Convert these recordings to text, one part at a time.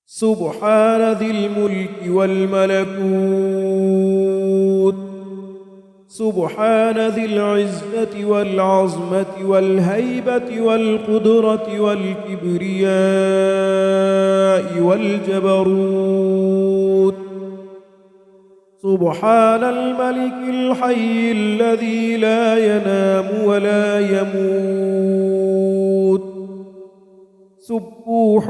سبحان ذي الملك والملكوت سبحان ذي العزة والعظمة والهيبة والقدرة والكبرياء والجبروت سبحان الملك الحي الذي لا ينام ولا يموت سبوح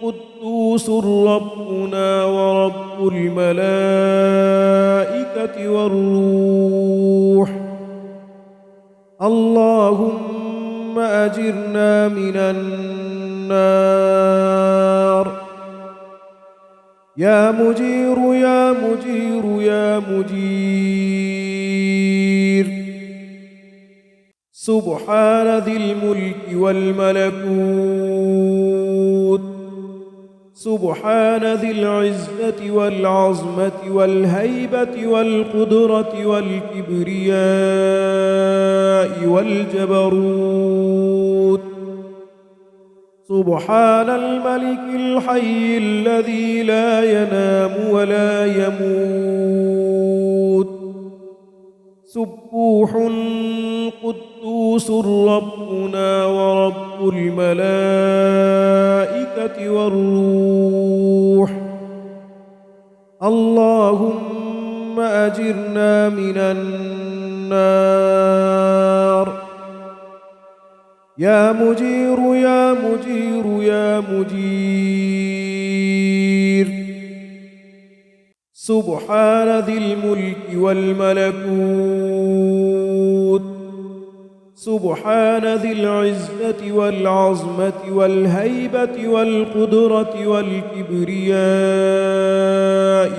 قدوس ربنا ورب الملائكة والروح اللهم أجرنا من النار يا مجير يا مجير يا مجير سبحان ذي الملك والملكوت سبحان ذي العزة والعظمة والهيبة والقدرة والكبرياء والجبروت سبحان الملك الحي الذي لا ينام ولا يموت سبوح قدوس ربنا ورب الملائكة والروح اللهم أجرنا من النار يا مجير يا مجير يا مجير سبحان ذي الملك والملكوت سبحان ذي العزة والعظمة والهيبة والقدرة والكبرياء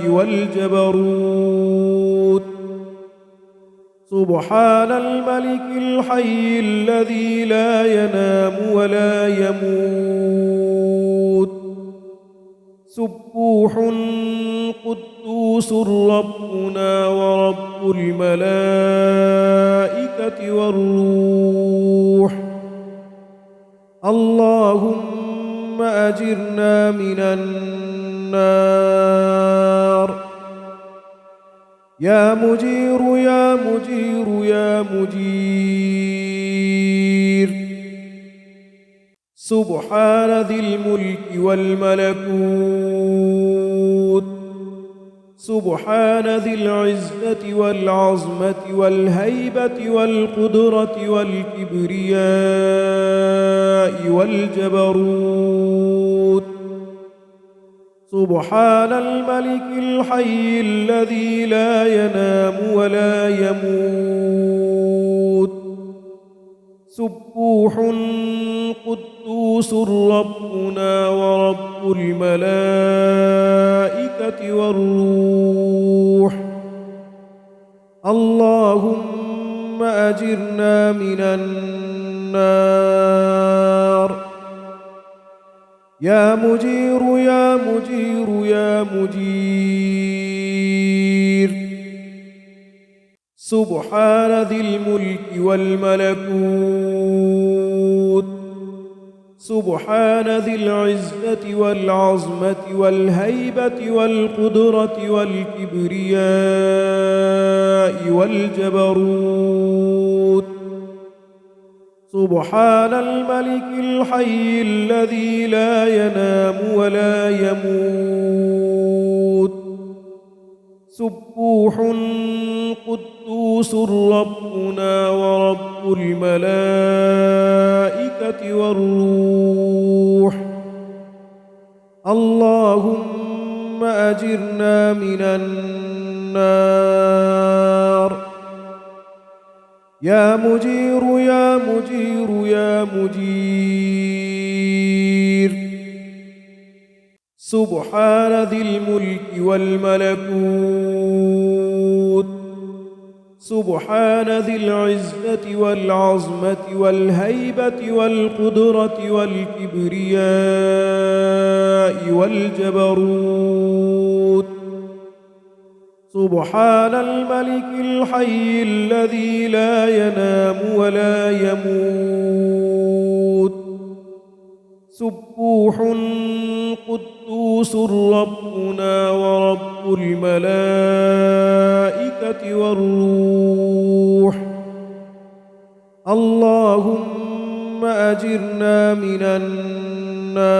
والجبروت سبحان الملك الحي الذي لا ينام ولا يموت سبوح قدوس ربنا ورب الملائكة والروح اللهم أجرنا من النار يا مجير يا مجير يا مجير سبحان ذي الملك والملكوت سبحان ذي العزة والعظمة والهيبة والقدرة والكبرياء والجبروت سبحان الملك الحي الذي لا ينام ولا يموت سبوح قدوس ربنا ورب الملائكة والروح اللهم أجرنا من النار يا مجير يا مجير يا مجير سبحان ذي الملك والملكوت سبحان ذي العزة والعظمة والهيبة والقدرة والكبرياء والجبروت سبحان الملك الحي الذي لا ينام ولا يموت سبوح قدوس ربنا ورب الملائكة والروح اللهم أجرنا من النار يا مجير يا مجير يا مجير سبحان ذي الملك والملكوت سبحان ذي العزة والعظمة والهيبة والقدرة والكبرياء والجبروت سبحان الملك الحي الذي لا ينام ولا يموت سبوح قدوس ربنا ورب الملائكة والروح اللهم أجرنا من النار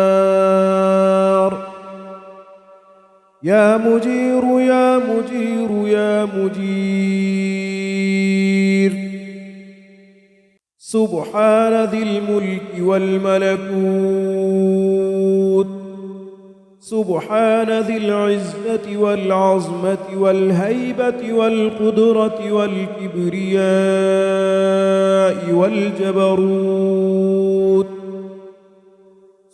يا مجير يا مجير يا مجير سبحان ذي الملك والملكوت سبحان ذي العزة والعظمة والهيبة والقدرة والكبرياء والجبروت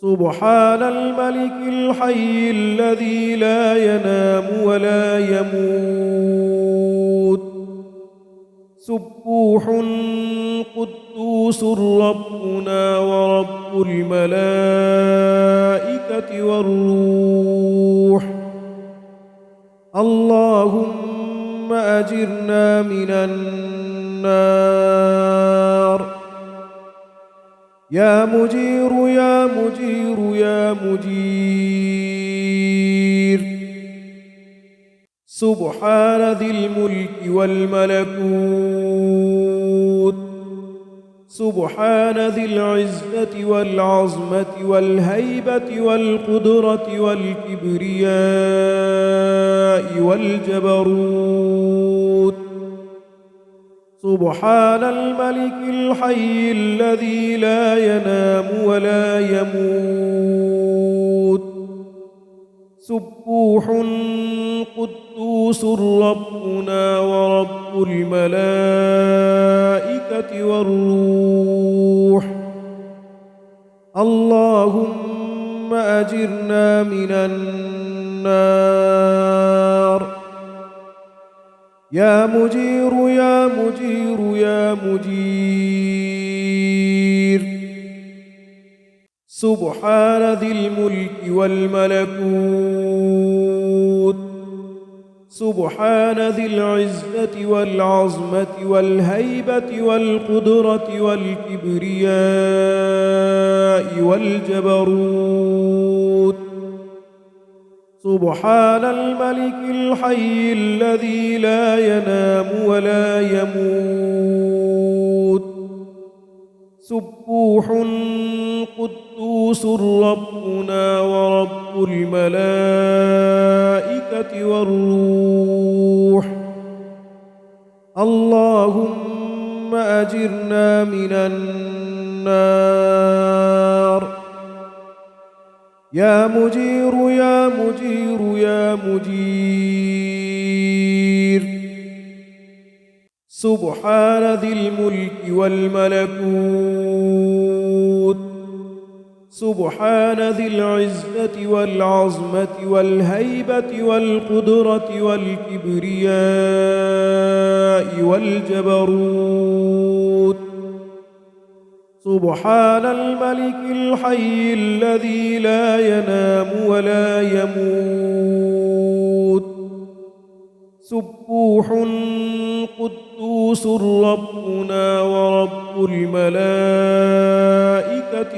سبحان الملك الحي الذي لا ينام ولا يموت سبوح قدوس ربنا ورب الملائكة والروح اللهم أجرنا من النار يا مجير يا مجير يا مجير سبحان ذي الملك والملكوت سبحان ذي العزة والعظمة والهيبة والقدرة والكبرياء والجبروت سبحان الملك الحي الذي لا ينام ولا يموت سبوح قدوس ربنا ورب الملائكة والروح اللهم أجرنا من النار يا مجير يا مجير يا مجير سبحان ذي الملك والملكوت سبحان ذي العزة والعظمة والهيبة والقدرة والكبرياء والجبروت سبحان الملك الحي الذي لا ينام ولا يموت سبوح قدوس ربنا ورب الملائكة والروح اللهم أجرنا من النار يا مجير يا مجير يا مجير سبحان ذي الملك والملكوت سبحان ذي العزة والعظمة والهيبة والقدرة والكبرياء والجبروت سبحان الملك الحي الذي لا ينام ولا يموت سبوح قدوس ربنا ورب الملائكة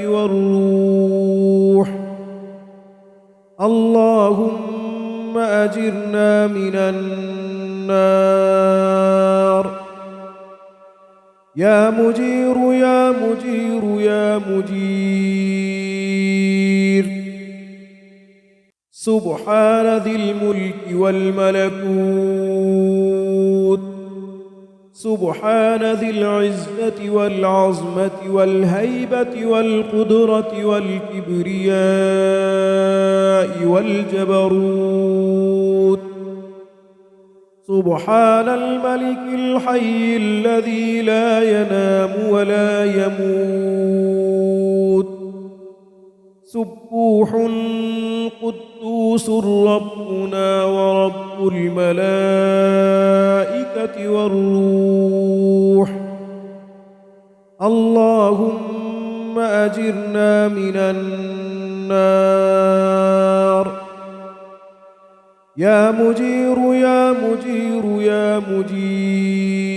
والروح اللهم أجرنا من النار يا مجير يا مجير يا مجير سبحان ذي الملك والملكوت سبحان ذي العزة والعظمة والهيبة والقدرة والكبرياء والجبروت سبحان الملك الحي الذي لا ينام ولا يموت سبوح قدوس ربنا ورب الملائكة والروح اللهم أجرنا من النار يا مجير يا مجير يا مجير